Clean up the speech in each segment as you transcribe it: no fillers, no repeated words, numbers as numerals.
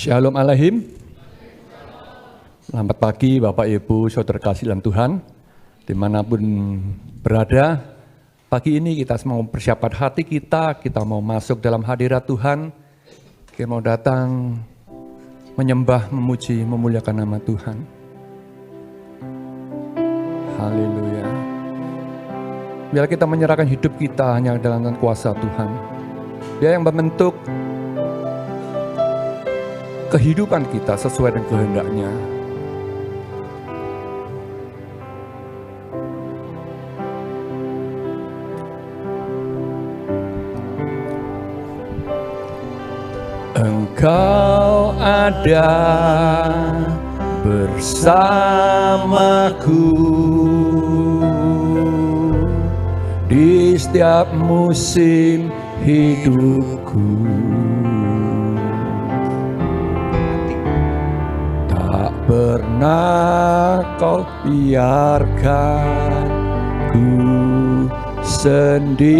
Shalom Alaikum. Selamat pagi Bapak Ibu Saudara kasih dalam Tuhan, dimanapun berada. Pagi ini kita mau persiapkan hati kita mau masuk dalam hadirat Tuhan, kita mau datang menyembah, memuji, memuliakan nama Tuhan. Haleluya. Biar kita menyerahkan hidup kita hanya dalam kuasa Tuhan. Dia yang membentuk kehidupan kita sesuai dengan kehendaknya. Engkau ada bersamaku di setiap musim hidupku. Tak pernah kau biarkan ku sendiri.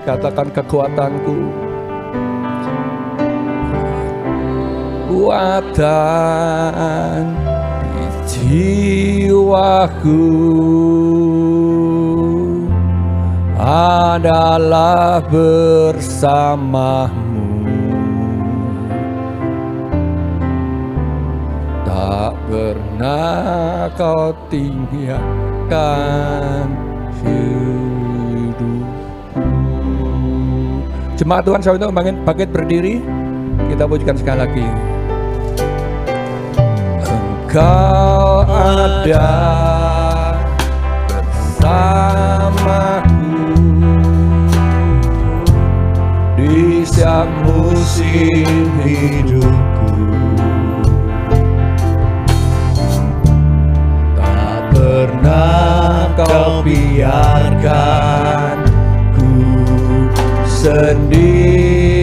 Katakan kekuatanku, kekuatan di jiwaku adalah bersamamu. Tak pernah kau tinggalkan hidup. Jemaat Tuhan, saya untuk bangkit berdiri, kita pujikan sekali lagi. Engkau ada bersamaku di setiap musim hidupku. Tak pernah kau biarkan sendiri.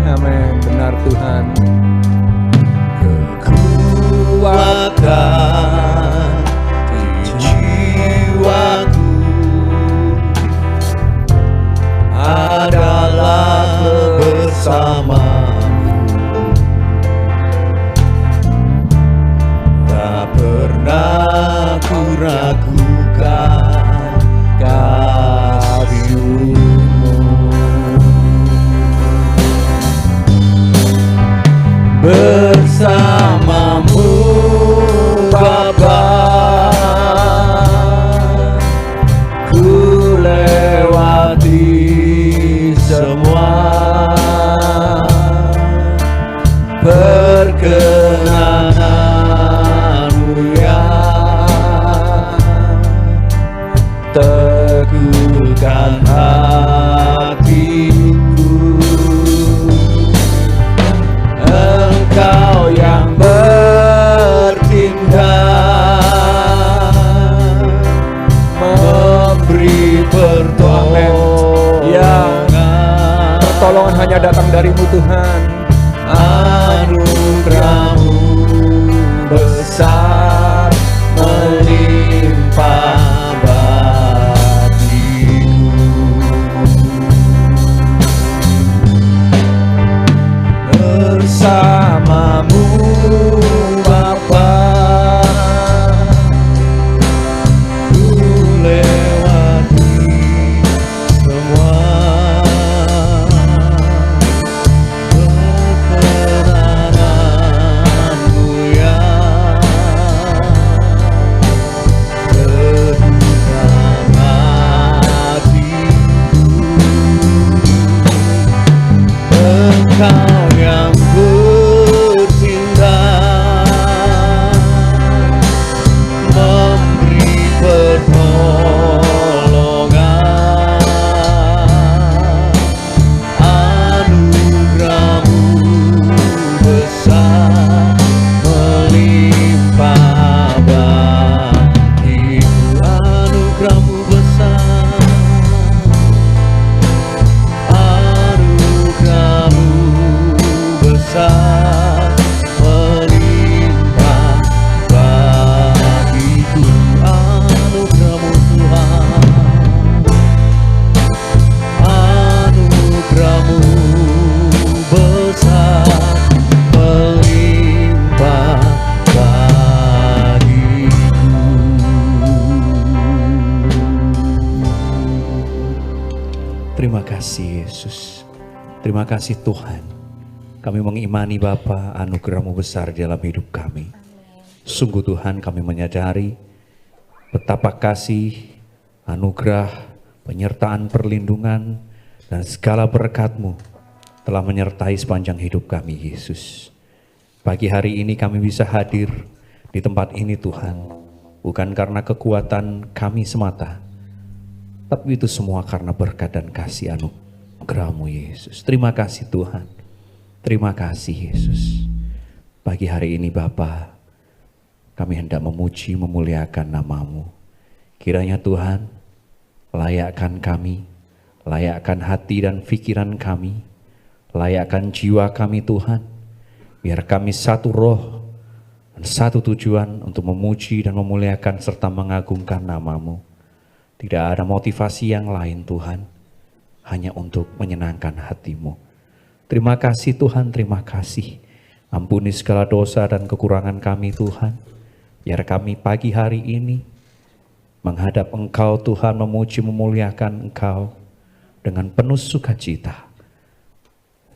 Amin. Benar Tuhan. Kekuatan di jiwaku adalah bersamamu. Tak pernah ku ragukan kasih-Mu. Bersamamu Bapa, ku lewati semua perkenanmu yang teguhkan hatiku. Engkau yang bertindak, memberi pertolongan. Pertolongan hanya datang dari-Mu Tuhan. Anugerah-Mu besar melimpah bersamamu Bapa, ku lewati semua kasih Yesus. Terima kasih Tuhan. Kami mengimani Bapa, anugerah-Mu besar dalam hidup kami. Sungguh Tuhan, kami menyadari betapa kasih, anugerah, penyertaan, perlindungan, dan segala berkat-Mu telah menyertai sepanjang hidup kami Yesus. Pagi hari ini kami bisa hadir di tempat ini Tuhan, bukan karena kekuatan kami semata, tapi itu semua karena berkat dan kasih anugerah-Mu Yesus. Terima kasih Tuhan. Terima kasih Yesus. Pagi hari ini Bapa, kami hendak memuji, memuliakan nama-Mu. Kiranya Tuhan, layakkan kami, layakkan hati dan pikiran kami, layakkan jiwa kami Tuhan, biar kami satu roh dan satu tujuan untuk memuji dan memuliakan serta mengagungkan nama-Mu. Tidak ada motivasi yang lain Tuhan, hanya untuk menyenangkan hati-Mu. Terima kasih Tuhan, terima kasih. Ampuni segala dosa dan kekurangan kami Tuhan. Biar kami pagi hari ini menghadap Engkau Tuhan, memuji memuliakan Engkau dengan penuh sukacita.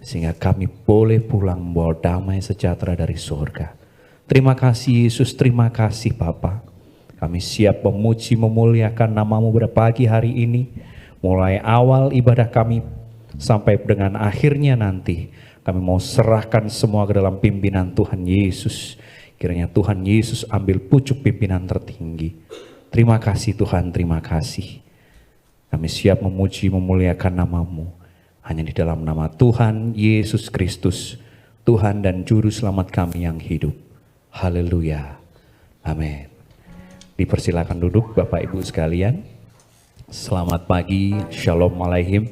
Sehingga kami boleh pulang membawa damai sejahtera dari surga. Terima kasih Yesus, terima kasih Bapa. Kami siap memuji memuliakan nama-Mu pada pagi hari ini. Mulai awal ibadah kami sampai dengan akhirnya nanti. Kami mau serahkan semua ke dalam pimpinan Tuhan Yesus. Kiranya Tuhan Yesus ambil pucuk pimpinan tertinggi. Terima kasih Tuhan, terima kasih. Kami siap memuji memuliakan nama-Mu. Hanya di dalam nama Tuhan Yesus Kristus, Tuhan dan Juru Selamat kami yang hidup. Haleluya. Amin. Dipersilakan duduk Bapak Ibu sekalian. Selamat pagi, Shalom Alaihim.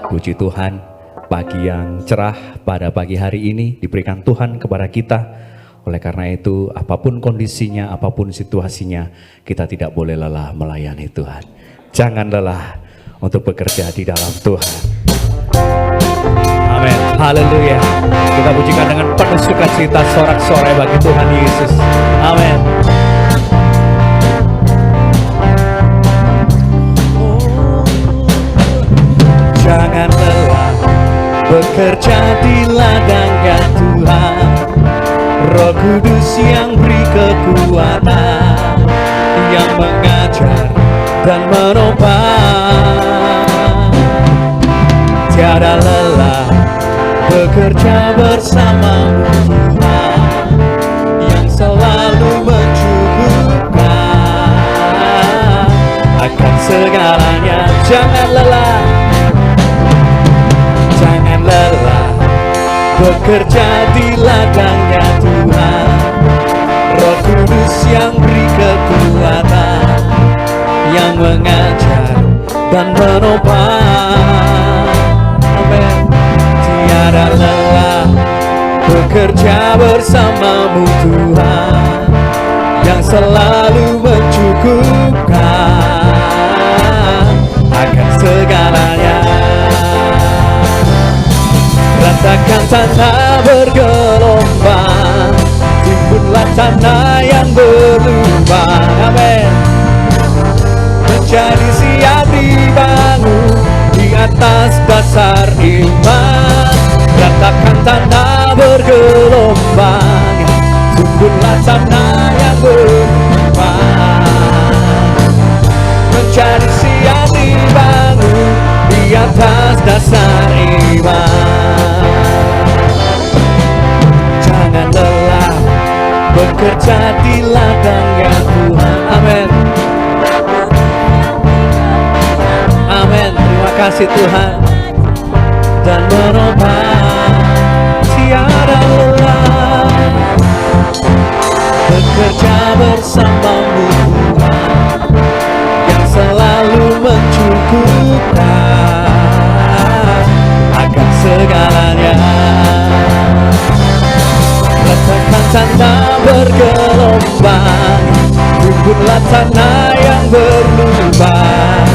Puji Tuhan, pagi yang cerah pada pagi hari ini diberikan Tuhan kepada kita. Oleh karena itu, apapun kondisinya, apapun situasinya, kita tidak boleh lelah melayani Tuhan. Jangan lelah untuk bekerja di dalam Tuhan. Amin. Haleluya. Kita pujikan dengan penuh sukacita, sorak-sorai bagi Tuhan Yesus. Amin. Jangan lelah bekerja di ladangnya Tuhan. Roh Kudus yang beri kekuatan, yang mengajar dan menopang. Tiada lelah bekerja bersama-Mu Tuhan, yang selalu mencukupkan akan segalanya. Jangan lelah, jangan lelah bekerja di ladangnya Tuhan. Roh Kudus yang beri kekuatan, yang mengajar dan menopang. Amin. Tiada lelah bekerja bersama-Mu Tuhan, yang selalu mencukupkan akan segalanya. Ratakan tanah bergelombang, timbunlah tanah yang berlubang. Amin. Menjadi siap dibangun di atas dasar iman. Ratakan tanah bergelombang, timbunlah tanah yang berlubang. Menjadi siap dibangun di atas dasar iman. Jangan lelah bekerja di ladangnya Tuhan. Amin. Amin. Terima kasih Tuhan. Dan menopang. Tiada lelah bekerja bersama-Mu Tuhan, yang selalu mencukupkan akan segalanya. Ratakan tanah bergelombang, timbunlah tanah yang berlubang.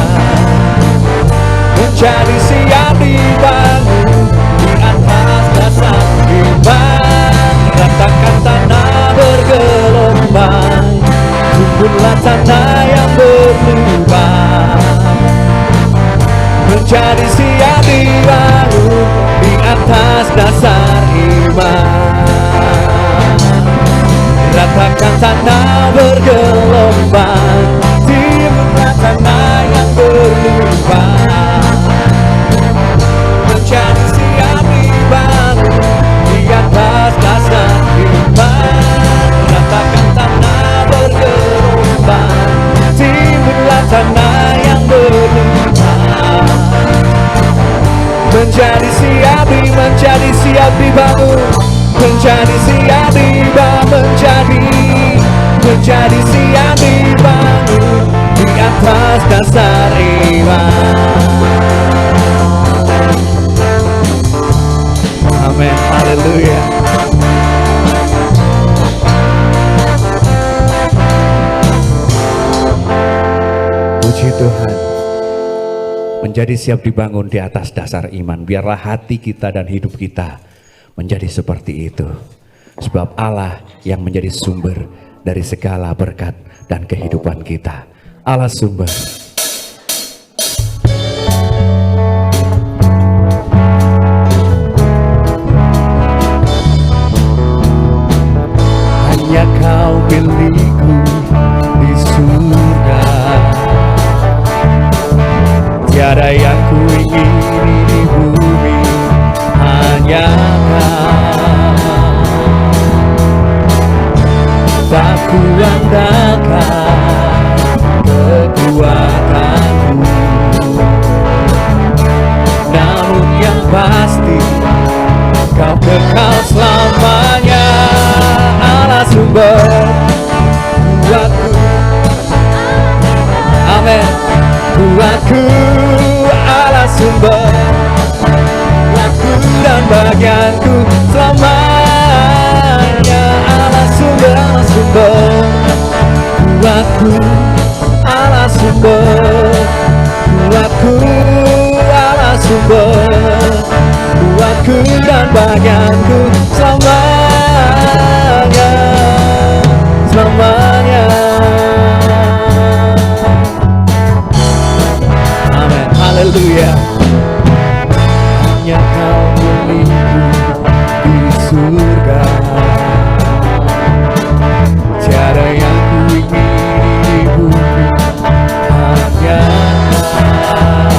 Menjadi siap dibangun di atas dasar iman. Ratakan tanah bergelombang, timbunlah tanah yang berlubang. menjadi siap dibangun di atas dasar iman. Ratakan tanah bergelombang, timbullah tanah yang berlimpah. Menjadi siap dibangun di atas dasar iman. Ratakan tanah bergelombang, timbullah tanah yang berlimpah. Menjadi siap dibangun, menjadi siap dibangun, menjadi siap dibangun di atas dasar iman. Amin, haleluya. Puji Tuhan. Menjadi siap dibangun di atas dasar iman. Biarlah hati kita dan hidup kita menjadi seperti itu. Sebab Allah yang menjadi sumber dari segala berkat dan kehidupan kita. Allah sumber. Hanya Kau milikku di surga. Tiada yang ku ingini di bumi, hanya Kau. Tak ku andalkan kekuatanku, namun yang pasti Kau kekal selamanya. Allah sumber kuatku, amin. Kuatku, Allah sumber kuatku dan bagianku selamanya. Allah sumber kuatku, Allah sumber kuatku, Allah sumber kuatku dan bagianku selamanya, selamanya. Haleluya. Hanya Kau milikku di surga. Tiada yang ku ingini di bumi, hanya Kau.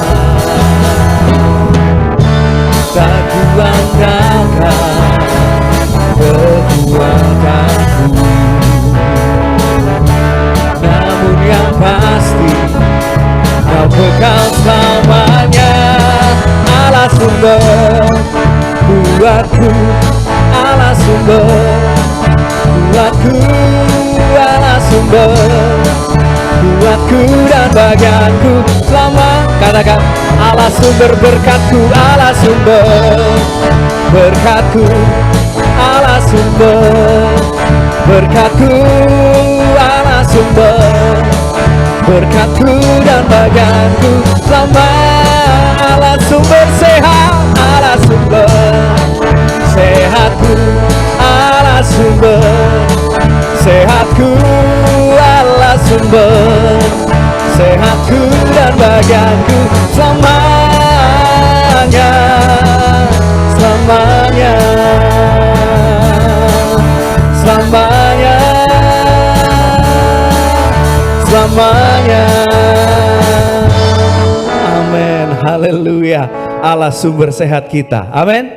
Tak ku andalkan kekuatanku, namun yang pasti Kau kekal selamanya. Allah sumber kuatku, Allah sumber kuatku, Allah sumber kuatku dan bagianku selama. Katakan Allah sumber berkatku, Allah sumber berkatku, Allah sumber berkatku, Allah sumber berkatku dan bagianku selama. Allah sumber sehat, Allah sumber sehatku, Allah sumber sehatku, Allah sumber sehatku dan bagianku selamanya, selamanya, selamanya, selamanya. Amin, haleluya. Allah sumber sehat kita, amin.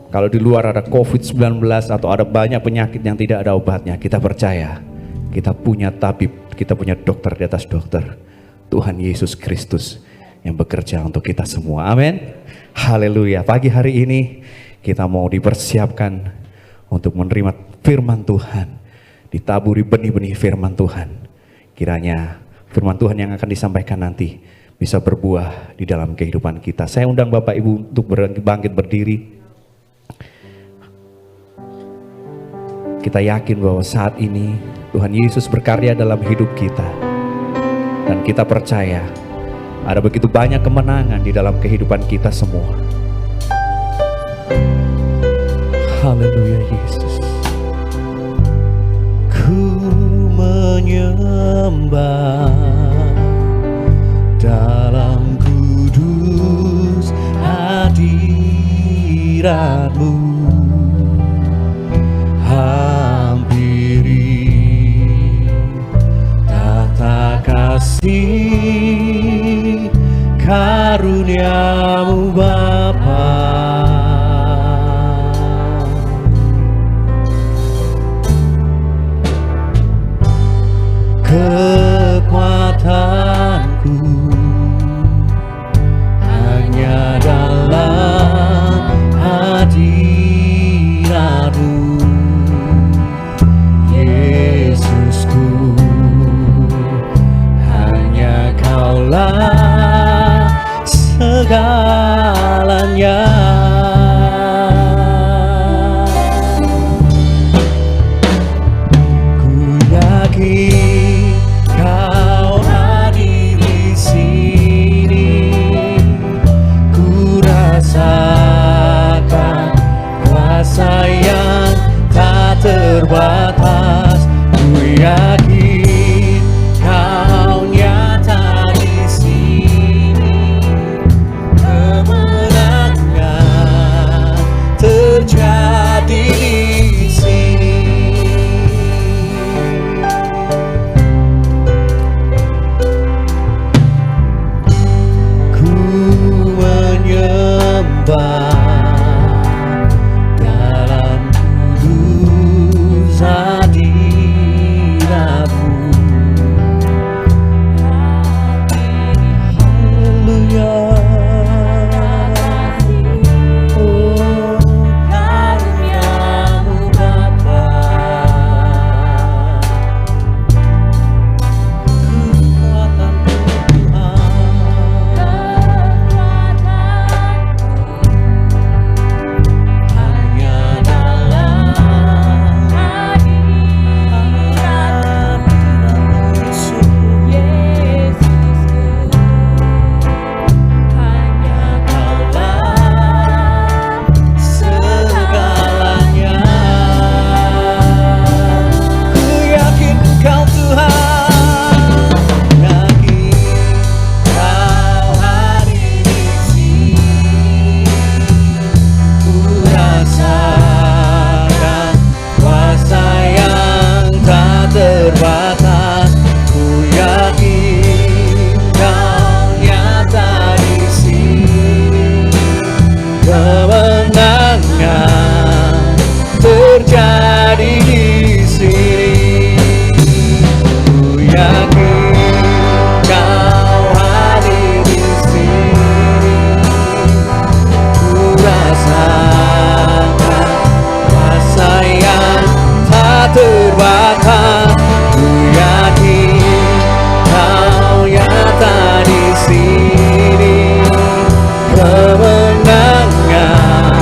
Kalau di luar ada COVID-19 atau ada banyak penyakit yang tidak ada obatnya, kita percaya kita punya tabib, kita punya dokter di atas dokter, Tuhan Yesus Kristus yang bekerja untuk kita semua, amin. Haleluya. Pagi hari ini kita mau dipersiapkan untuk menerima firman Tuhan, ditaburi benih-benih firman Tuhan. Kiranya firman Tuhan yang akan disampaikan nanti bisa berbuah di dalam kehidupan kita. Saya undang Bapak Ibu untuk bangkit berdiri. Kita yakin bahwa saat ini Tuhan Yesus berkarya dalam hidup kita. Dan kita percaya ada begitu banyak kemenangan di dalam kehidupan kita semua. Haleluya Yesus. Ku menyembah dalam kudus hati karunia-Mu Bapa. Kekuatanku hanya dalam hadirat-Mu, Yesusku, hanya Kaulah segalanya. Ku yakin Kau hadir di sini, ku rasakan kuasa yang tak terbatas. Ku yakin Kau nyata di sini, kemenangan terjadi di sini. Ku menyembah dalam kudus hadirat-Mu. Haleluya. Oh, karunia-Mu Bapa. Kekuatan Tuhan hanya dalam hadirat-Mu, Yesusku, hanya Kaulah segalanya. Ku yakin Kau Tuhan, yakin Kau hadir di sini, ku rasakan kuasa yang tak terbatas. Ku yakin Kau nyata di sini, kemenangan terjadi di sini. Ku yakin Kau hadir di sini, ku rasakan kuasa yang tak terbatas. Ku yakin Kau nyata di sini, kemenangan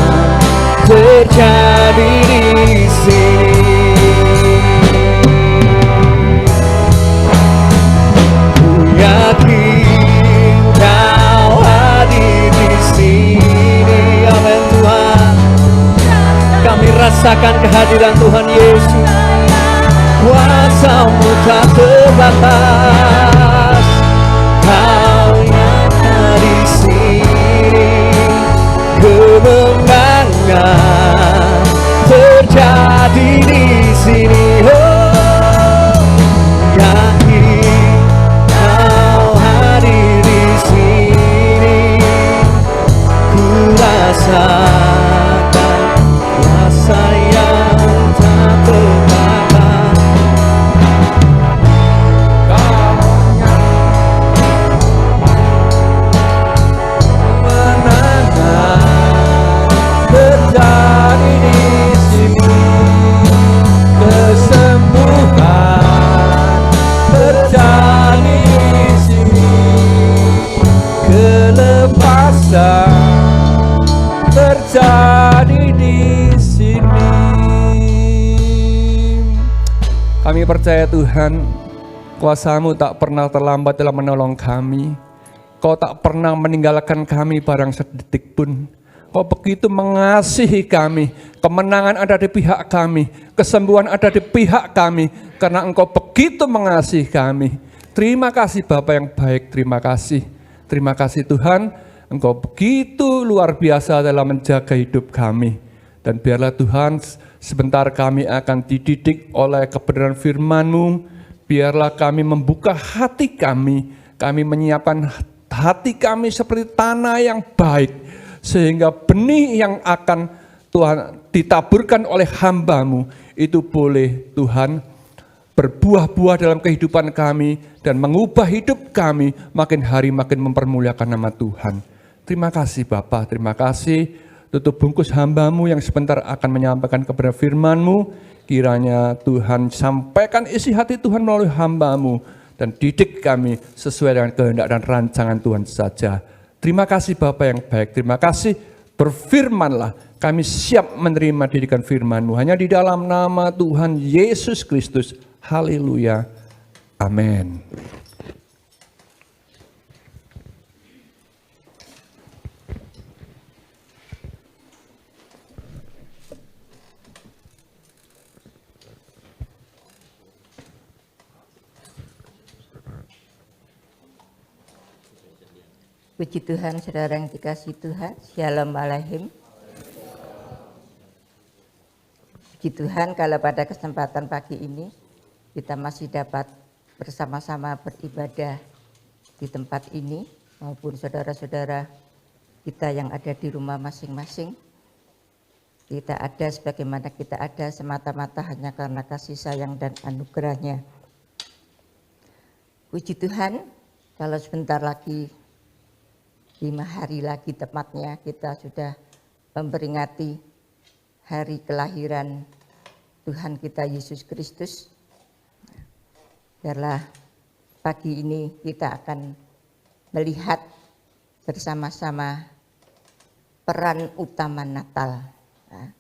terjadi di sini. Ku yakin Kau hadir di sini. Amin Tuhan. Kami rasakan kehadiran Tuhan Yesus. Kuasa-Mu tak terbatas. Kau nyata di sini, kemenangan terjadi di sini. Oh, yakin Kau hadir di sini, ku rasakan kuasa yang tak terbatas. Kemenangan terjadi di sini, kesembuhan terjadi di sini, kelepasan terjadi di sini. Kami percaya Tuhan, kuasa-Mu tak pernah terlambat dalam menolong kami. Kau tak pernah meninggalkan kami barang sedetik pun. Kau begitu mengasihi kami. Kemenangan ada di pihak kami. Kesembuhan ada di pihak kami. Karena Engkau begitu mengasihi kami. Terima kasih Bapa yang baik, terima kasih. Terima kasih Tuhan, Engkau begitu luar biasa dalam menjaga hidup kami. Dan biarlah Tuhan, sebentar kami akan dididik oleh kebenaran firman-Mu. Biarlah kami membuka hati kami menyiapkan hati kami seperti tanah yang baik, sehingga benih yang akan Tuhan ditaburkan oleh hamba-Mu itu boleh Tuhan berbuah-buah dalam kehidupan kami dan mengubah hidup kami makin hari makin mempermuliakan nama Tuhan. Terima kasih Bapa, terima kasih. Tutup bungkus hamba-Mu yang sebentar akan menyampaikan kepada firman-Mu. Kiranya Tuhan sampaikan isi hati Tuhan melalui hamba-Mu dan didik kami sesuai dengan kehendak dan rancangan Tuhan saja. Terima kasih Bapa yang baik, terima kasih. Berfirmanlah, kami siap menerima didikan firman-Mu hanya di dalam nama Tuhan Yesus Kristus. Haleluya. Amin. Puji Tuhan, saudara yang dikasihi Tuhan. Shalom Aleichem. Puji Tuhan kalau pada kesempatan pagi ini kita masih dapat bersama-sama beribadah di tempat ini, maupun saudara-saudara kita yang ada di rumah masing-masing. Kita ada sebagaimana kita ada semata-mata hanya karena kasih sayang dan anugerah-Nya. Puji Tuhan, kalau sebentar lagi 5 hari lagi tepatnya kita sudah memperingati hari kelahiran Tuhan kita Yesus Kristus. Biarlah pagi ini kita akan melihat bersama-sama peran utama Natal. Nah,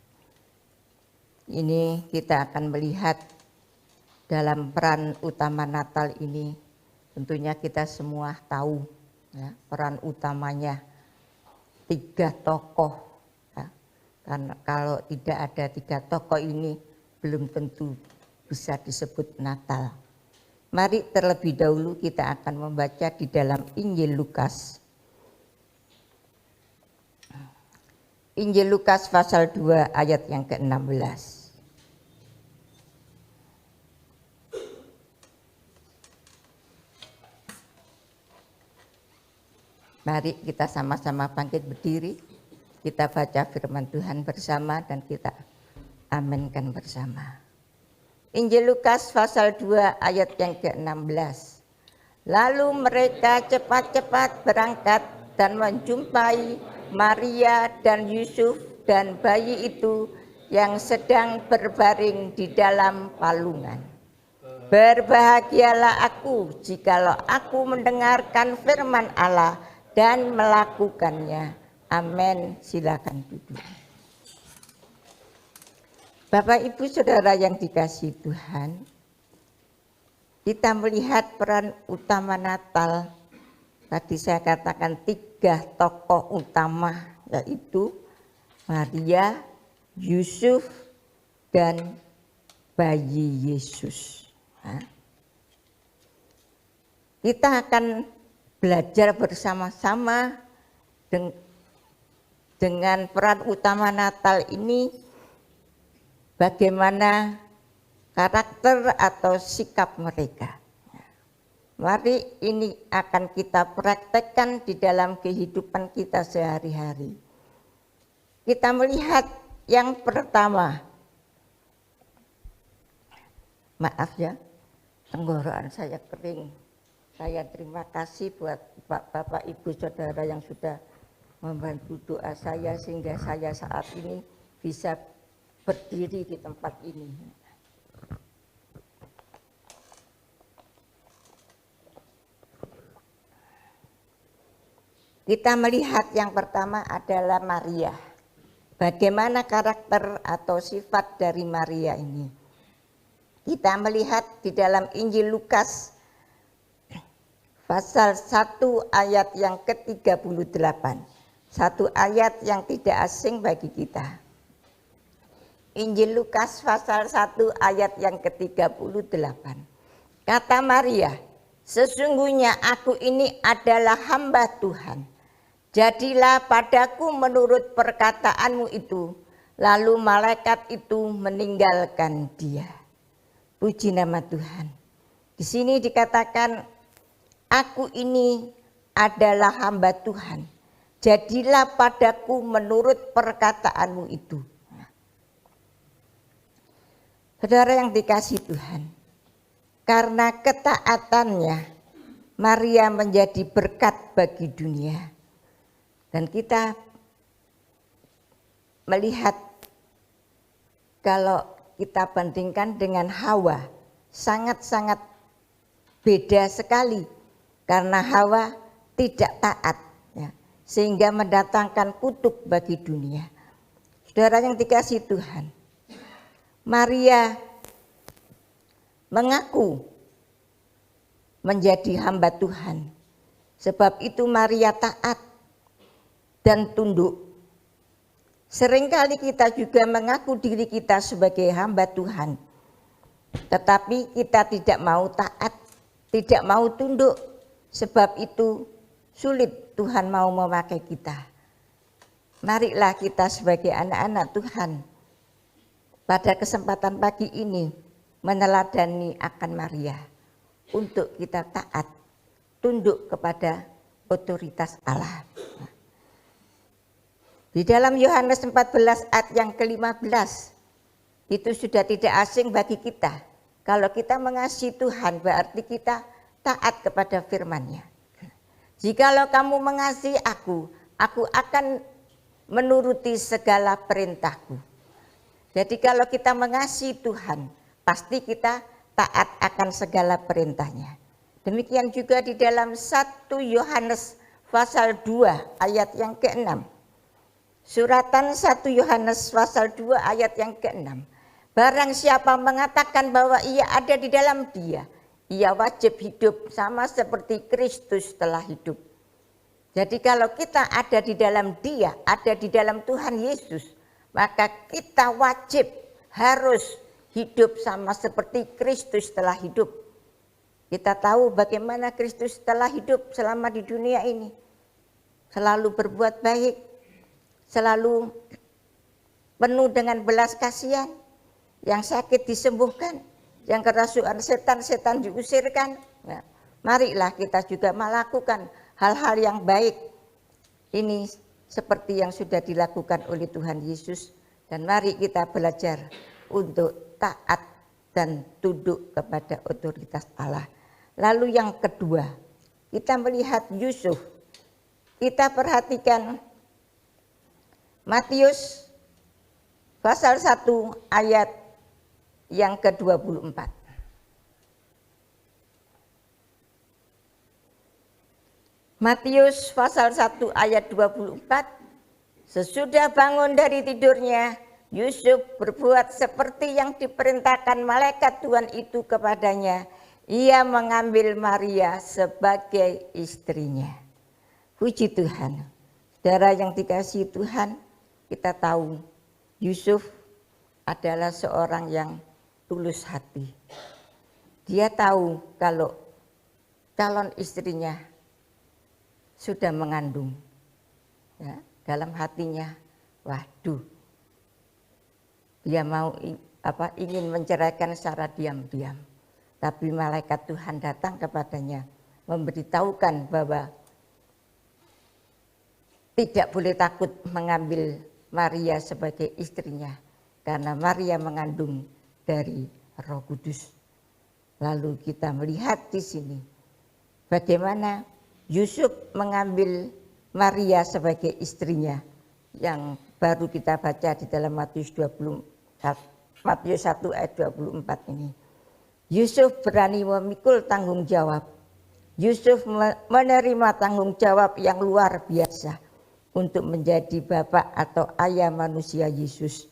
ini kita akan melihat dalam peran utama Natal ini, tentunya kita semua tahu ya, peran utamanya 3 tokoh. Ya. Karena kalau tidak ada 3 tokoh ini belum tentu bisa disebut Natal. Mari terlebih dahulu kita akan membaca di dalam Injil Lukas. Injil Lukas pasal 2 ayat yang ke-16. Mari kita sama-sama bangkit berdiri, kita baca firman Tuhan bersama dan kita aminkan bersama. Injil Lukas pasal 2 ayat yang ke-16. Lalu mereka cepat-cepat berangkat dan menjumpai Maria dan Yusuf dan bayi itu yang sedang berbaring di dalam palungan. Berbahagialah aku jikalau aku mendengarkan firman Allah dan melakukannya. Amin. Silakan duduk. Bapak Ibu Saudara yang dikasihi Tuhan, kita melihat peran utama Natal. Tadi saya katakan 3 tokoh utama, yaitu Maria, Yusuf, dan bayi Yesus. Kita akan belajar bersama-sama dengan peran utama Natal ini, bagaimana karakter atau sikap mereka. Mari ini akan kita praktekkan di dalam kehidupan kita sehari-hari. Kita melihat yang pertama, maaf ya, tenggorokan saya kering. Saya terima kasih buat Bapak Ibu Saudara yang sudah membantu doa saya sehingga saya saat ini bisa berdiri di tempat ini. Kita melihat yang pertama adalah Maria. Bagaimana karakter atau sifat dari Maria ini? Kita melihat di dalam Injil Lukas pasal 1 ayat yang ke-38. Satu ayat yang tidak asing bagi kita. Injil Lukas pasal 1 ayat yang ke-38. Kata Maria, sesungguhnya aku ini adalah hamba Tuhan. Jadilah padaku menurut perkataanmu itu. Lalu malaikat itu meninggalkan dia. Puji nama Tuhan. Di sini dikatakan, aku ini adalah hamba Tuhan. Jadilah padaku menurut perkataanmu itu. Saudara yang dikasihi Tuhan, karena ketaatannya Maria menjadi berkat bagi dunia. Dan kita melihat kalau kita bandingkan dengan Hawa, sangat-sangat beda sekali. Karena Hawa tidak taat, ya, sehingga mendatangkan kutuk bagi dunia. Saudara yang dikasihi Tuhan, Maria mengaku menjadi hamba Tuhan. Sebab itu Maria taat dan tunduk. Seringkali kita juga mengaku diri kita sebagai hamba Tuhan. Tetapi kita tidak mau taat, tidak mau tunduk. Sebab itu sulit Tuhan mau memakai kita. Marilah kita sebagai anak-anak Tuhan pada kesempatan pagi ini meneladani akan Maria untuk kita taat, tunduk kepada otoritas Allah. Di dalam Yohanes 14 ayat yang ke-15 itu sudah tidak asing bagi kita. Kalau kita mengasihi Tuhan berarti kita taat kepada firman-Nya. Jikalau kamu mengasihi aku akan menuruti segala perintahku. Jadi kalau kita mengasihi Tuhan, pasti kita taat akan segala perintahnya. Demikian juga di dalam 1 Yohanes pasal 2 ayat yang ke-6. Suratan 1 Yohanes pasal 2 ayat yang ke-6. Barang siapa mengatakan bahwa ia ada di dalam Dia, ia wajib hidup sama seperti Kristus telah hidup. Jadi kalau kita ada di dalam Dia, ada di dalam Tuhan Yesus, maka kita wajib harus hidup sama seperti Kristus telah hidup. Kita tahu bagaimana Kristus telah hidup selama di dunia ini. Selalu berbuat baik, selalu penuh dengan belas kasihan, yang sakit disembuhkan, yang kerasukan setan diusirkan. Nah, marilah kita juga melakukan hal-hal yang baik. Ini seperti yang sudah dilakukan oleh Tuhan Yesus. Dan mari kita belajar untuk taat dan tunduk kepada otoritas Allah. Lalu yang kedua, kita melihat Yusuf. Kita perhatikan Matius pasal 1 ayat yang ke-24. Matius pasal 1 ayat 24. Sesudah bangun dari tidurnya, Yusuf berbuat seperti yang diperintahkan malaikat Tuhan itu kepadanya. Ia mengambil Maria sebagai istrinya. Puji Tuhan. Saudara yang dikasihi Tuhan, kita tahu Yusuf adalah seorang yang tulus hati. Dia tahu kalau calon istrinya sudah mengandung. Ya, dalam hatinya, waduh, dia mau ingin menceraikan secara diam-diam. Tapi malaikat Tuhan datang kepadanya, memberitahukan bahwa tidak boleh takut mengambil Maria sebagai istrinya, karena Maria mengandung dari Roh Kudus. Lalu kita melihat di sini bagaimana Yusuf mengambil Maria sebagai istrinya, yang baru kita baca di dalam Matius 1 ayat 24 ini. Yusuf berani memikul tanggung jawab. Yusuf menerima tanggung jawab yang luar biasa untuk menjadi bapak atau ayah manusia Yesus,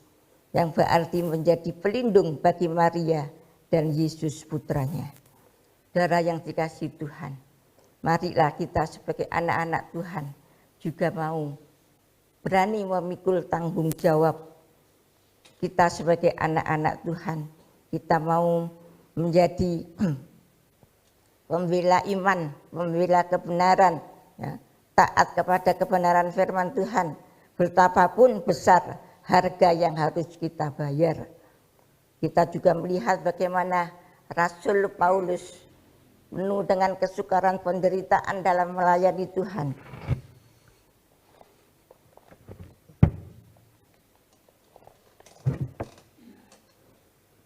yang berarti menjadi pelindung bagi Maria dan Yesus putranya. Saudara yang dikasihi Tuhan, marilah kita sebagai anak-anak Tuhan juga mau berani memikul tanggung jawab. Kita sebagai anak-anak Tuhan, kita mau menjadi pembela iman, pembela kebenaran, ya, taat kepada kebenaran firman Tuhan. Betapapun besar harga yang harus kita bayar. Kita juga melihat bagaimana Rasul Paulus penuh dengan kesukaran penderitaan dalam melayani Tuhan.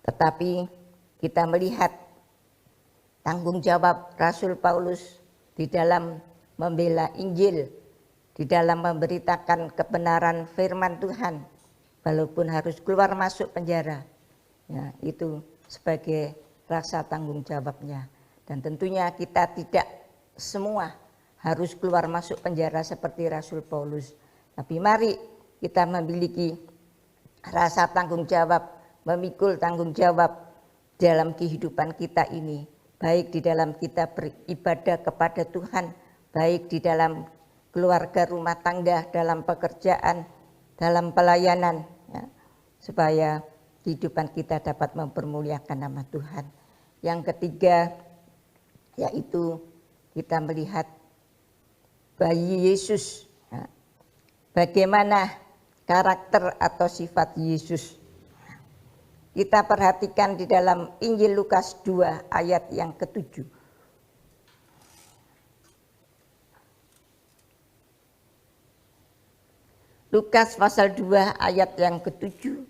Tetapi kita melihat tanggung jawab Rasul Paulus di dalam membela Injil, di dalam memberitakan kebenaran firman Tuhan, walaupun harus keluar masuk penjara. Ya, itu sebagai rasa tanggung jawabnya. Dan tentunya kita tidak semua harus keluar masuk penjara seperti Rasul Paulus. Tapi mari kita memiliki rasa tanggung jawab, memikul tanggung jawab dalam kehidupan kita ini. Baik di dalam kita beribadah kepada Tuhan, baik di dalam keluarga rumah tangga, dalam pekerjaan, dalam pelayanan, ya, supaya kehidupan kita dapat mempermuliakan nama Tuhan. Yang ketiga, yaitu kita melihat bayi Yesus. Ya, bagaimana karakter atau sifat Yesus. Kita perhatikan di dalam Injil Lukas 2 ayat yang ke-7. Lukas pasal 2 ayat yang ke-7.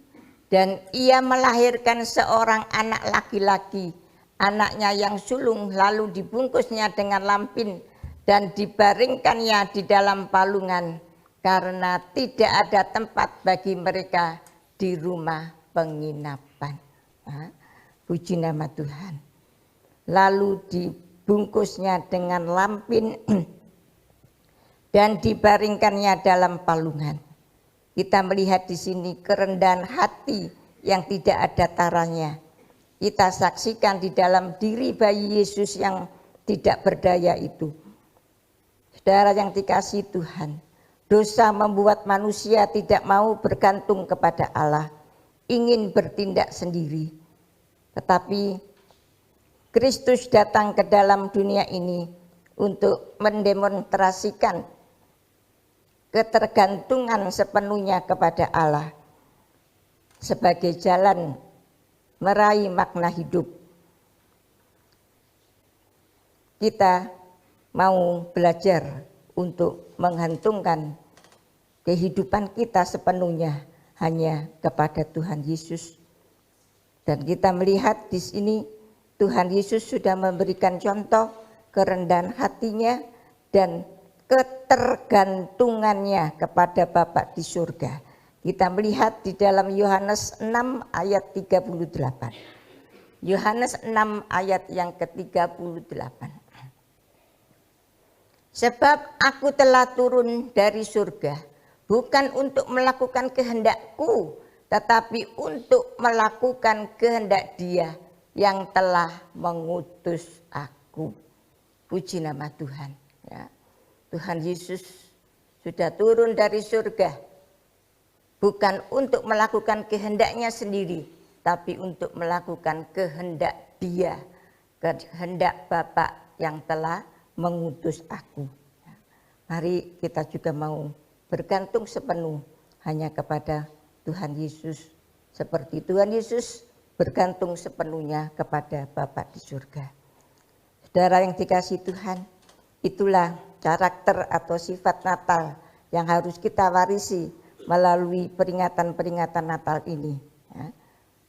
Dan ia melahirkan seorang anak laki-laki, anaknya yang sulung, lalu dibungkusnya dengan lampin dan dibaringkannya di dalam palungan karena tidak ada tempat bagi mereka di rumah penginapan. Puji nama Tuhan. Lalu dibungkusnya dengan lampin dan dibaringkannya dalam palungan. Kita melihat di sini kerendahan hati yang tidak ada taranya. Kita saksikan di dalam diri bayi Yesus yang tidak berdaya itu. Saudara yang dikasihi Tuhan, dosa membuat manusia tidak mau bergantung kepada Allah, ingin bertindak sendiri. Tetapi Kristus datang ke dalam dunia ini untuk mendemonstrasikan ketergantungan sepenuhnya kepada Allah sebagai jalan meraih makna hidup. Kita mau belajar untuk menggantungkan kehidupan kita sepenuhnya hanya kepada Tuhan Yesus. Dan kita melihat di sini Tuhan Yesus sudah memberikan contoh kerendahan hatinya dan ketergantungannya kepada Bapa di surga. Kita melihat di dalam Yohanes 6 ayat 38. Yohanes 6 ayat yang ke-38. Sebab aku telah turun dari surga, bukan untuk melakukan kehendakku, tetapi untuk melakukan kehendak Dia yang telah mengutus aku. Puji nama Tuhan. Ya. Tuhan Yesus sudah turun dari surga, bukan untuk melakukan kehendaknya sendiri, tapi untuk melakukan kehendak Dia, kehendak Bapa yang telah mengutus aku. Mari kita juga mau bergantung sepenuh hanya kepada Tuhan Yesus, seperti Tuhan Yesus bergantung sepenuhnya kepada Bapa di surga. Saudara yang dikasihi Tuhan, itulah karakter atau sifat Natal yang harus kita warisi melalui peringatan-peringatan Natal ini, ya,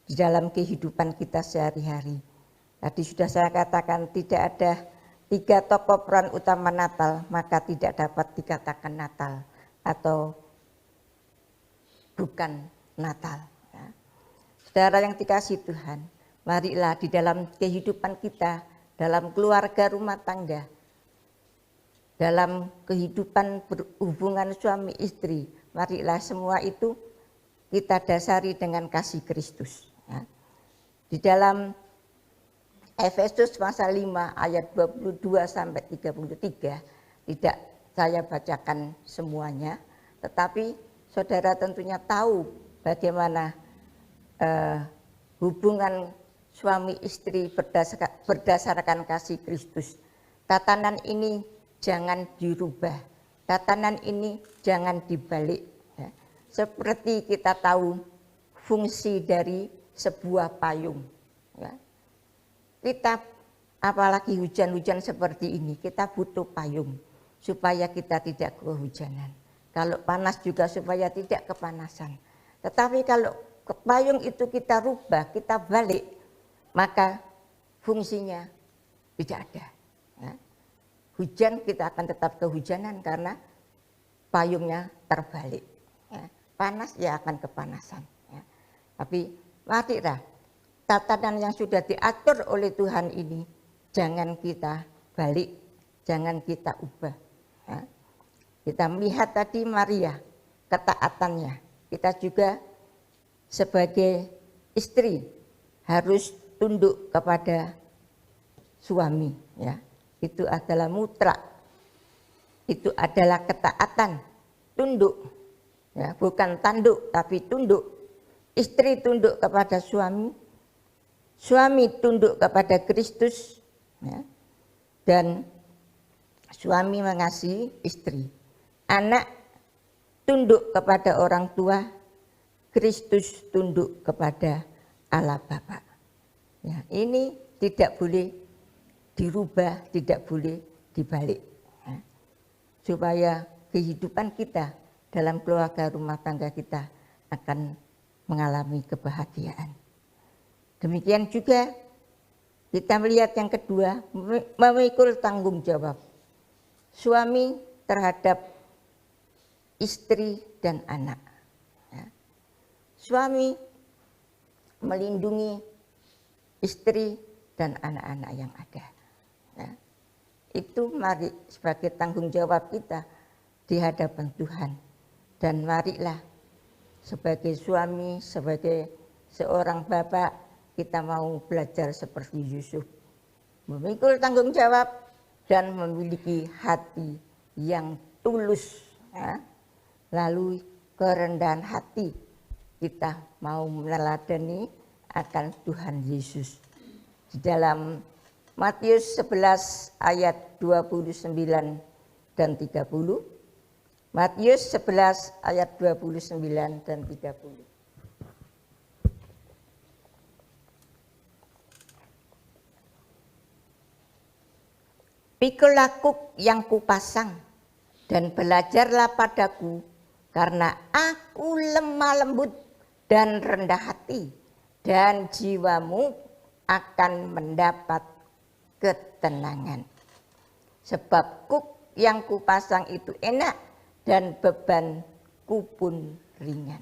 di dalam kehidupan kita sehari-hari. Tadi sudah saya katakan tidak ada 3 tokoh peran utama Natal, maka tidak dapat dikatakan Natal atau bukan Natal. Ya. Saudara yang dikasihi Tuhan, marilah di dalam kehidupan kita, dalam keluarga rumah tangga, dalam kehidupan berhubungan suami istri, marilah semua itu kita dasari dengan kasih Kristus. Ya. Di dalam Efesus pasal 5 ayat 22 sampai 33, tidak saya bacakan semuanya, tetapi saudara tentunya tahu bagaimana hubungan suami istri berdasarkan kasih Kristus. Tatanan ini jangan dirubah, tatanan ini jangan dibalik. Ya. Seperti kita tahu fungsi dari sebuah payung. Ya. Kita apalagi hujan-hujan seperti ini, kita butuh payung supaya kita tidak kehujanan. Kalau panas juga supaya tidak kepanasan. Tetapi kalau payung itu kita rubah, kita balik, maka fungsinya tidak ada. Ya. Hujan kita akan tetap kehujanan karena payungnya terbalik. Ya. Panas ya akan kepanasan. Ya. Tapi marilah tatanan yang sudah diatur oleh Tuhan ini jangan kita balik, jangan kita ubah. Ya. Kita melihat tadi Maria, ketaatannya. Kita juga sebagai istri harus tunduk kepada suami. Ya. Itu adalah mutlak. Itu adalah ketaatan, tunduk. Ya, bukan tanduk, tapi tunduk. Istri tunduk kepada suami, suami tunduk kepada Kristus, ya. Dan suami mengasihi istri. Anak tunduk kepada orang tua, Kristus tunduk kepada Allah Bapa. Ya, ini tidak boleh dirubah, tidak boleh dibalik. Ya. Supaya kehidupan kita dalam keluarga rumah tangga kita akan mengalami kebahagiaan. Demikian juga kita melihat yang kedua, memikul tanggung jawab suami terhadap istri dan anak. Ya. Suami melindungi istri dan anak-anak yang ada. Ya. Itu mari sebagai tanggung jawab kita di hadapan Tuhan. Dan marilah sebagai suami, sebagai seorang bapak, kita mau belajar seperti Yusuf. Memikul tanggung jawab dan memiliki hati yang tulus. Ya. Lalu kerendahan hati kita mau meneladani akan Tuhan Yesus. Di dalam Matius 11 ayat 29 dan 30. Matius 11 ayat 29 dan 30. Pikulah kuk yang kupasang dan belajarlah padaku, karena aku lemah lembut dan rendah hati, dan jiwamu akan mendapat ketenangan. Sebab kuk yang kupasang itu enak dan bebanku pun ringan.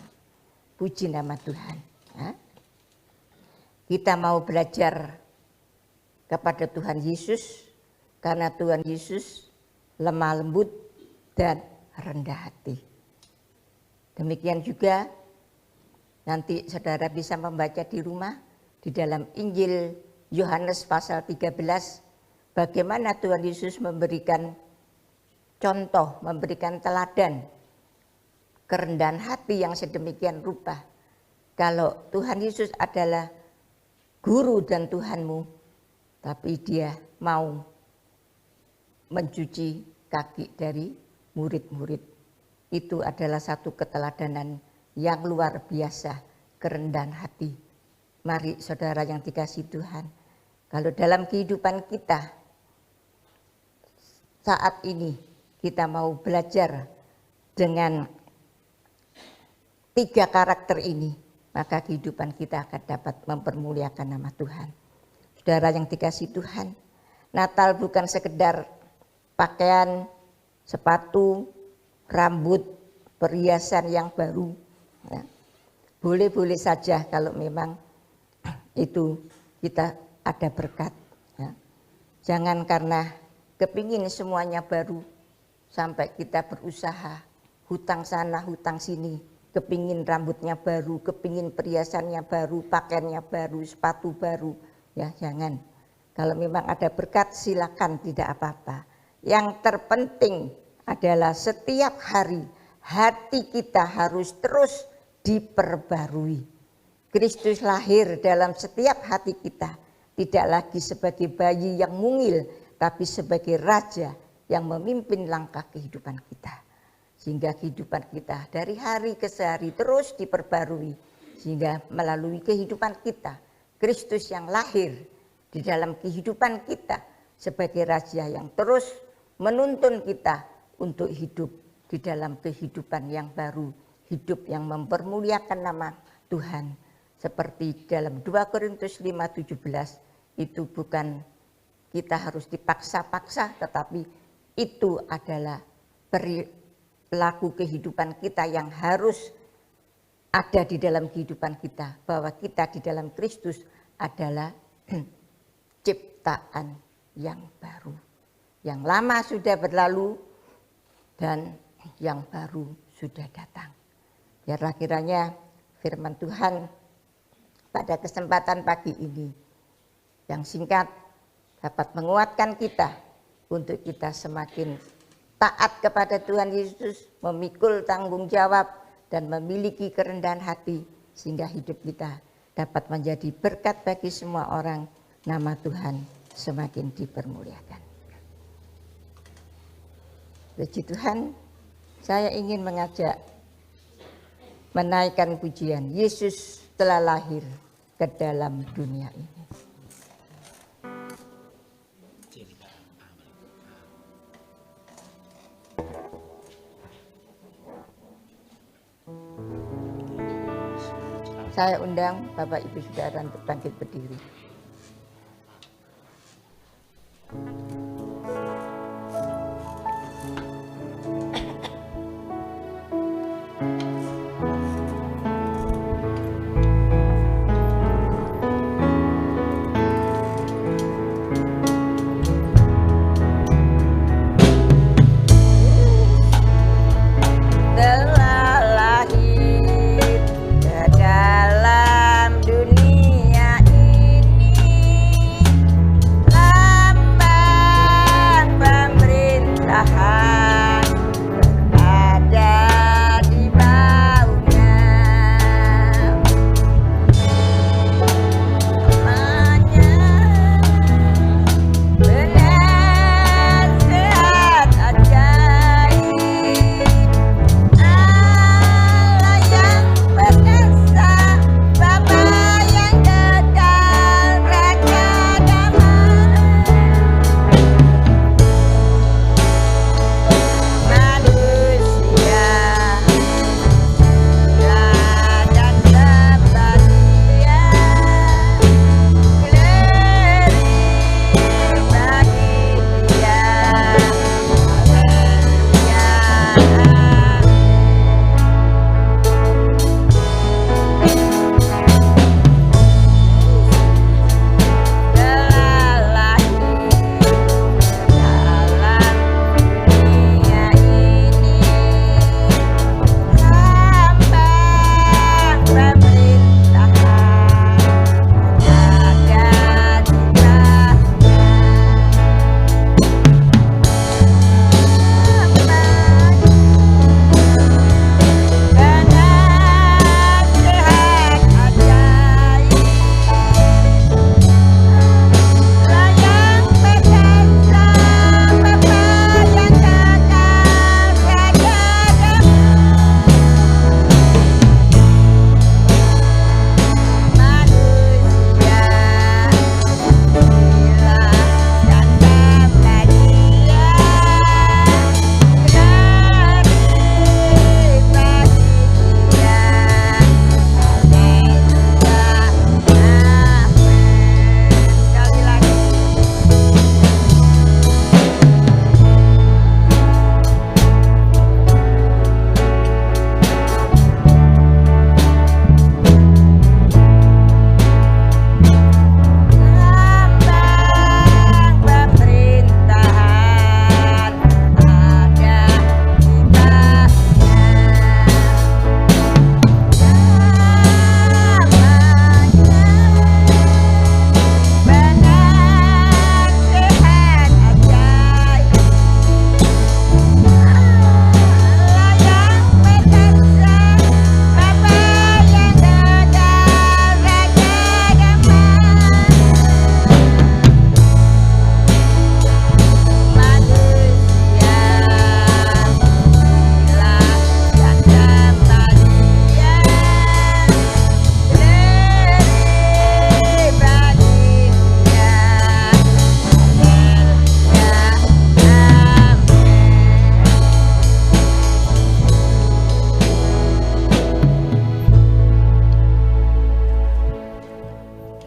Puji nama Tuhan. Ya. Kita mau belajar kepada Tuhan Yesus, karena Tuhan Yesus lemah lembut dan rendah hati. Demikian juga nanti saudara bisa membaca di rumah di dalam Injil Yohanes pasal 13 bagaimana Tuhan Yesus memberikan contoh, memberikan teladan kerendahan hati yang sedemikian rupa. Kalau Tuhan Yesus adalah guru dan Tuhanmu, tapi dia mau mencuci kaki dari murid-murid. Itu adalah satu keteladanan yang luar biasa, kerendahan hati. Mari saudara yang dikasihi Tuhan, kalau dalam kehidupan kita saat ini kita mau belajar dengan 3 karakter ini, maka kehidupan kita akan dapat mempermuliakan nama Tuhan. Saudara yang dikasihi Tuhan, Natal bukan sekedar pakaian, sepatu, rambut, perhiasan yang baru. Ya. Boleh-boleh saja kalau memang itu kita ada berkat. Ya. Jangan karena kepingin semuanya baru sampai kita berusaha hutang sana hutang sini, kepingin rambutnya baru, kepingin perhiasannya baru, pakaiannya baru, sepatu baru. Ya jangan. Kalau memang ada berkat silakan, tidak apa-apa. Yang terpenting adalah setiap hari hati kita harus terus diperbarui. Kristus lahir dalam setiap hati kita, tidak lagi sebagai bayi yang mungil, tapi sebagai raja yang memimpin langkah kehidupan kita. Sehingga kehidupan kita dari hari ke hari terus diperbarui. Sehingga melalui kehidupan kita, Kristus yang lahir di dalam kehidupan kita sebagai raja yang terus menuntun kita untuk hidup di dalam kehidupan yang baru, hidup yang mempermuliakan nama Tuhan. Seperti dalam 2 Korintus 5:17, itu bukan kita harus dipaksa-paksa, tetapi itu adalah perilaku kehidupan kita yang harus ada di dalam kehidupan kita, bahwa kita di dalam Kristus adalah ciptaan yang baru. Yang lama sudah berlalu dan yang baru sudah datang. Biarlah kiranya firman Tuhan pada kesempatan pagi ini yang singkat dapat menguatkan kita untuk kita semakin taat kepada Tuhan Yesus, memikul tanggung jawab dan memiliki kerendahan hati sehingga hidup kita dapat menjadi berkat bagi semua orang. Nama Tuhan semakin dipermuliakan. Puji Tuhan, saya ingin mengajak menaikkan pujian Yesus telah lahir ke dalam dunia ini. Saya undang Bapak Ibu Saudara untuk bangkit berdiri.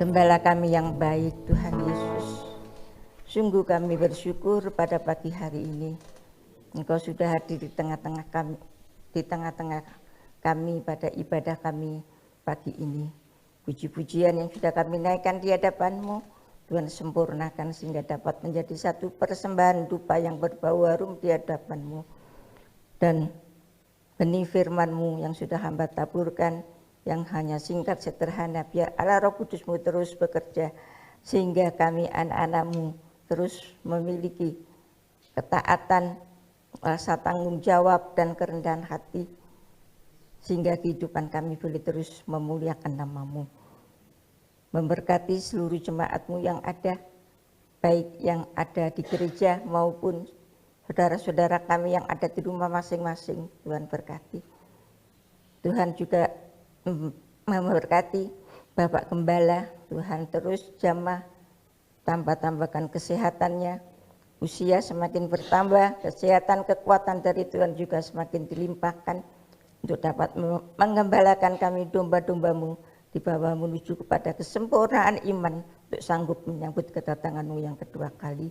Gembala kami yang baik, Tuhan Yesus. Sungguh kami bersyukur pada pagi hari ini Engkau sudah hadir di tengah-tengah kami pada ibadah kami pagi ini. Puji-pujian yang sudah kami naikkan di hadapan-Mu, Tuhan sempurnakan sehingga dapat menjadi satu persembahan dupa yang berbau harum di hadapan-Mu. Dan benih firman-Mu yang sudah hamba taburkan, yang hanya singkat sederhana, biar Allah Roh Kudus-Mu terus bekerja, sehingga kami anak-anak-Mu terus memiliki ketaatan, rasa tanggung jawab dan kerendahan hati, sehingga kehidupan kami boleh terus memuliakan nama-Mu. Memberkati seluruh jemaat-Mu yang ada, baik yang ada di gereja maupun saudara-saudara kami yang ada di rumah masing-masing. Tuhan berkati. Tuhan juga memberkati Bapak Gembala. Tuhan terus jamah, tambahkan kesehatannya, usia semakin bertambah, kesehatan, kekuatan dari Tuhan juga semakin dilimpahkan untuk dapat menggembalakan kami domba-domba-Mu di bawah menuju kepada kesempurnaan iman untuk sanggup menyambut kedatangan-Mu yang kedua kali.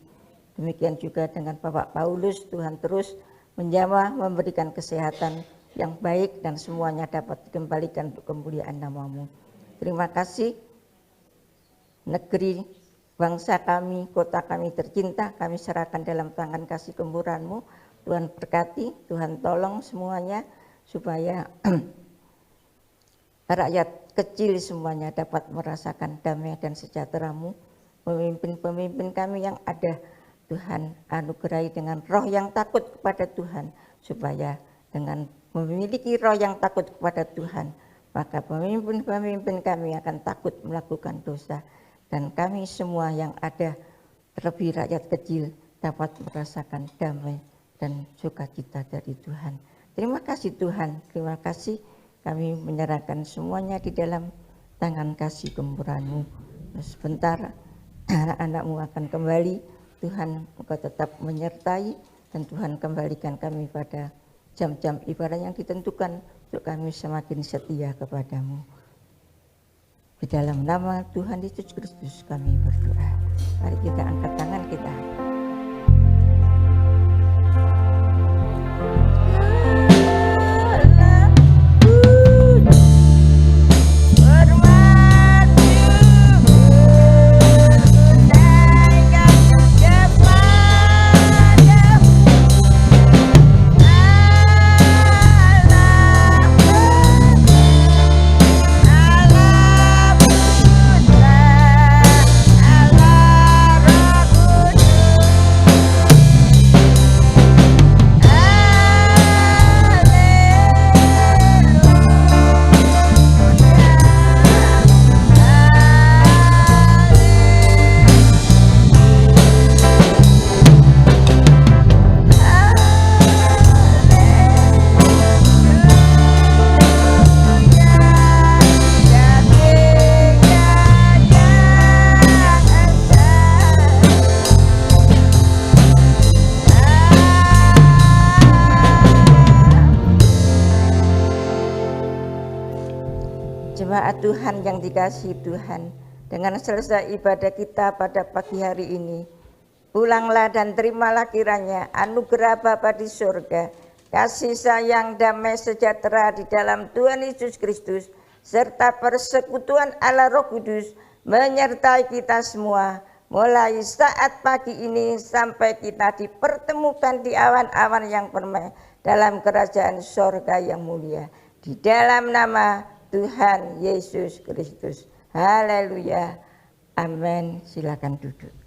Demikian juga dengan Bapak Paulus, Tuhan terus menjamah, memberikan kesehatan yang baik dan semuanya dapat dikembalikan untuk kemuliaan nama-Mu. Terima kasih. Negeri, bangsa kami, kota kami tercinta, kami serahkan dalam tangan kasih kemurahan-Mu. Tuhan berkati, Tuhan tolong semuanya supaya rakyat kecil semuanya dapat merasakan damai dan sejahtera-Mu. Pemimpin-pemimpin kami yang ada, Tuhan anugerahi dengan roh yang takut kepada Tuhan, supaya dengan memiliki roh yang takut kepada Tuhan, maka pemimpin-pemimpin kami akan takut melakukan dosa. Dan kami semua yang ada, terlebih rakyat kecil, dapat merasakan damai dan sukacita dari Tuhan. Terima kasih Tuhan, terima kasih. Kami menyerahkan semuanya di dalam tangan kasih kemurahan-Mu. Sebentar anak-anak-Mu akan kembali. Tuhan, Engkau tetap menyertai dan Tuhan kembalikan kami pada jam-jam ibadah yang ditentukan untuk kami semakin setia kepada-Mu. Di dalam nama Tuhan Yesus Kristus kami berdoa. Mari kita angkat tangan kita. Jemaat Tuhan yang dikasihi Tuhan, dengan selesai ibadah kita pada pagi hari ini, pulanglah dan terimalah kiranya anugerah Bapa di surga, kasih sayang, damai sejahtera di dalam Tuhan Yesus Kristus, serta persekutuan Allah Roh Kudus menyertai kita semua, mulai saat pagi ini sampai kita dipertemukan di awan-awan yang permai dalam kerajaan surga yang mulia. Di dalam nama Tuhan Yesus Kristus. Haleluya. Amin. Silakan duduk.